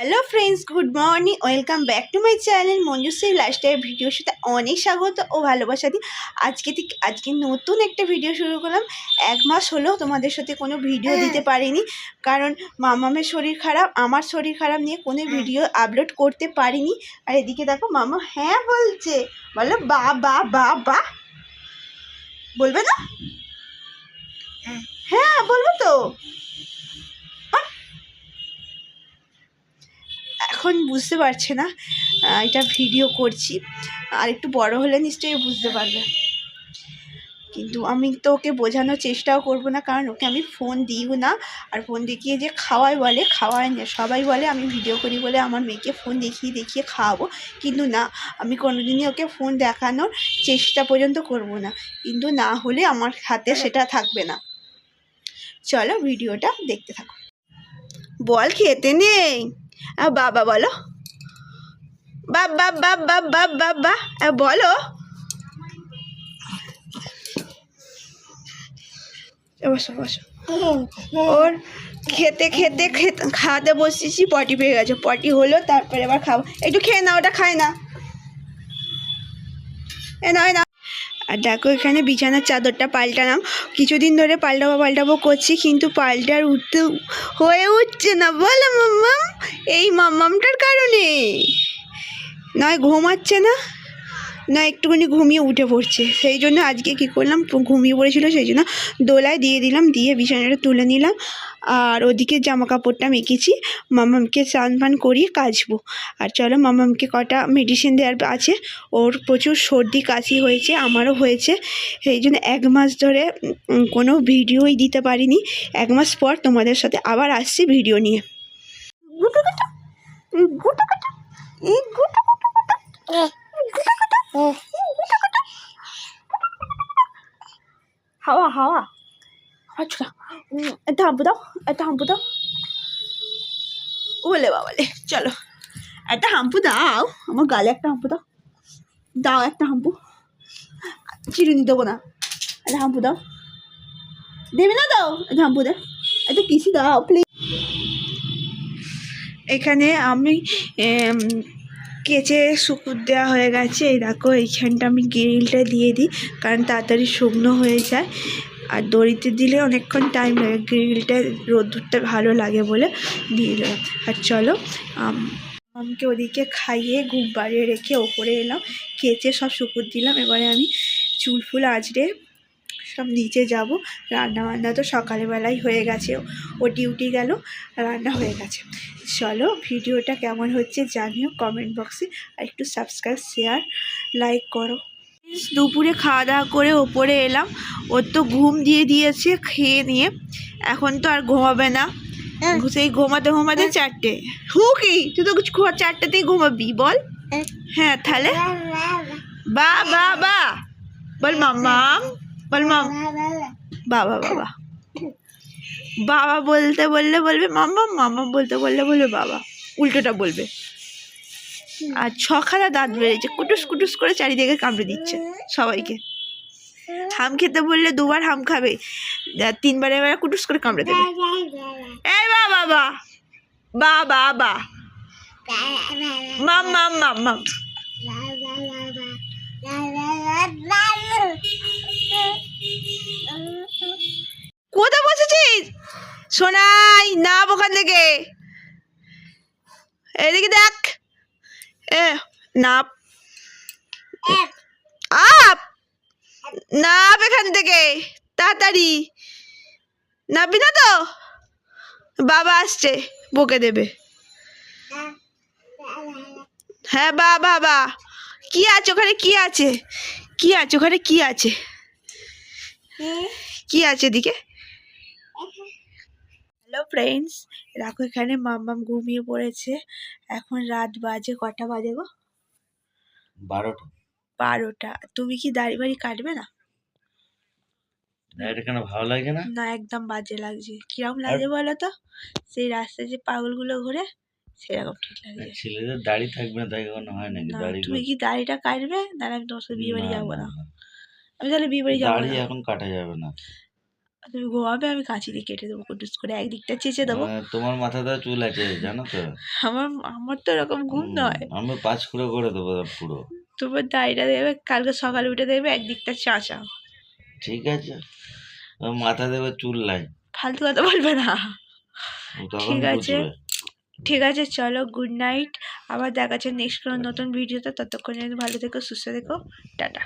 Hello friends, good morning, welcome back to my channel Manjushree lifestyle. ভিডিওর সাথে অনেক স্বাগত ও ভালোবাসা দিই। আজকে নতুন একটা ভিডিও শুরু করলাম। 1 মাস হলো তোমাদের সাথে কোনো ভিডিও দিতে পারিনি, কারণ মামামের শরীর খারাপ, আমার শরীর খারাপ নিয়ে কোনো ভিডিও আপলোড করতে পারিনি। আর এদিকে দেখো মামা হ্যাঁ বলছে, বলো বা বা বা বা, বলবে না? হ্যাঁ বলবো তো। এখন বুঝতে পারছে না এটা ভিডিও করছি, আর একটু বড় হলে নিশ্চয়ই বুঝতে পারবে। কিন্তু আমি তো ওকে বোঝানোর চেষ্টাও করব না, কারণ ওকে আমি ফোন দিইও না। আর ফোন দেখিয়ে যে খাওয়াই বলে, খাওয়াই না। সবাই বলে আমি ভিডিও করি বলে আমার মেয়েকে ফোন দেখিয়ে দেখিয়ে খাওয়াবো, কিন্তু না, আমি কোনোদিনই ওকে ফোন দেখানোর চেষ্টা পর্যন্ত করব না। কিন্তু না হলে আমার হাতে সেটা থাকবে না। চলো ভিডিওটা দেখতে থাকো। বল খেতে নেই, বাবা বলো, বাবা বাবা বাবা বাবা বলো। বসো বসো। ওর খেতে খেতে খাওয়াতে বসেছি, পটি পেয়ে গেছে। পটি হলো, তারপরে আবার খাবো। একটু খেয়ে না, ওটা খায় না, নয় না। আর দেখো এখানে বিছানার চাদরটা পাল্টালাম। কিছুদিন ধরে পাল্টাবো করছি, কিন্তু পাল্টার হয়ে উঠছে না। বলো মাম্মাম, এই মাম্মামটার কারণে নয় ঘুমাচ্ছে না, না একটুখানি ঘুমিয়ে উঠে পড়ছে। সেই জন্য আজকে কী করলাম, ঘুমিয়ে পড়েছিল সেই জন্য দোলায় দিয়ে দিলাম, দিয়ে বিছানাটা তুলে নিলাম। আর ওদিকে জামা কাপড়টা মেখেছি, মামামকে স্নান পান করিয়ে কাচবো। আর চলো মামামকে কটা মেডিসিন দেওয়ার আছে। ওর প্রচুর সর্দি কাশি হয়েছে, আমারও হয়েছে। সেই জন্য 1 মাস ধরে কোনো ভিডিওই দিতে পারিনি। 1 মাস পর তোমাদের সাথে আবার আসছি ভিডিও নিয়ে। হাওয়া হাওয়া, আচ্ছা একটা হাম্পু দাও, একটা হাম্পু দাও। বলে বাবালে, চলো একটা হাম্পু দাও, আমার গালে একটা হাম্পু দাও, দাও একটা হাম্পু। চিরুনি দেবো না, একটা হাম্পু দাও। দেবে না? দাও একটা হাম্পু দে, একটা কিসি দাও প্লিজ। এখানে আমি কেচে শুকুর দেওয়া হয়ে গেছে। এই দেখো এইখানটা আমি গ্রিলটা দিয়ে দিই, কারণ তাড়াতাড়ি শুকনো হয়ে যায়। আর দড়িতে দিলে অনেকক্ষণ টাইম লাগে, গ্রিলটা রোদ্দুরটা ভালো লাগে বলে দিয়ে দিলাম। আর চলো আমাকে ওদিকে খাইয়ে ঘুম পাড়িয়ে রেখে ওপরে এলাম, কেচে সব শুকুর দিলাম। এবারে আমি চুল ফুল আঁচড়ে সব নিচে যাব। রান্নাবান্না তো সকালবেলাই হয়ে গেছে, ও ডিউটি গেল, রান্না হয়ে গেছে। চলো ভিডিওটা কেমন হচ্ছে জানিও কমেন্ট বক্সে, আর একটু সাবস্ক্রাইব শেয়ার লাইক করো। দুপুরে খাওয়া দাওয়া করে ওপরে এলাম, ওর তো ঘুম দিয়ে দিয়েছে খেয়ে নিয়ে, এখন তো আর ঘুমাবে না। সেই ঘুমাতে 4টে। কি তুই তো 4টেতেই ঘুমাবি? বল হ্যাঁ তাহলে বা বা বা বল মাম্মাম, বল মাম, বাবা বাবা বাবা বলতে বললে বলবে মাম্মা, মাম্মা বলতে বললে বলবে বাবা, উল্টোটা বলবে। আর 6খানা দাঁত বেরিয়েছে, কুটুস কুটুস করে চারিদিকে কামড়ে দিচ্ছে সবাইকে। হাম খেতে বললে 2বার হাম খাবে, 3বার এবার কুটুস করে কামড়ে দেবে। এই বা বাবা বা বা বা মাম মাম মাম মাম। কোথায় বসেছিস সোনাই? না ওখান থেকে এদিকে দেখ। নাপ আপ, নাপ এখান থেকে তাড়াতাড়ি। নাববি না তো? বাবা আসছে, বকে দেবে। হ্যাঁ বা বাবা, কি আছে ওখানে? কি আছে? কি আছে ওখানে? কি আছে? কি আছে এদিকে? হ্যালো ফ্রেন্ডস, দেখো এখানে মাম্মাম ঘুমিয়ে পড়েছে। এখন রাত বাজে, কটা বাজে গো? 12টা। তুমি কি দাড়ি বাড়ি কাটবে না? দাড়িটা কেন ভালো লাগে না? না একদম বাজে লাগছে। কিরকম লাগছে বলো তো? সেই রাস্তায় যে পাগলগুলো ঘুরে সেরকম ঠিক লাগছে। ছেলেদের দাড়ি থাকবে না তাই কখনো হয় নাকি? দাড়ি তুমি কি দাড়িটা কাটবে? না আমি তোমার সাথে বিয়ে বাড়ি যাবো না। না। আমি তাহলে বিয়ে বাড়ি যাবো দাড়ি না। এখন কাটা যাবে না। তুমি ঘুমাবে, আমি কাঁচি দিয়ে কেটে দেবো, কুটুস করে একদিকটা চেঁচে দেবো। তোমার মাথাতে চুল আছে জানো তো। আমার আমার তো এরকম ঘুম নয়। আমি 5 করে দেবো পুরো। তোমার দাড়িটা দেবে, কালকে সকালে উঠে দেখবে একদিকটা চাঁচা। ঠিক আছে, মাথা দেবে চুল নাই, ফালতু কথা বলবে না। তখন ঠিক আছে, বুঝবে। ঠিক আছে, চলো, গুড নাইট। আবার দেখা যাচ্ছে নেক্সট কোনো নতুন ভিডিওতে। ততক্ষণ ভালো থেকো, সুস্থ থেকো, টাটা।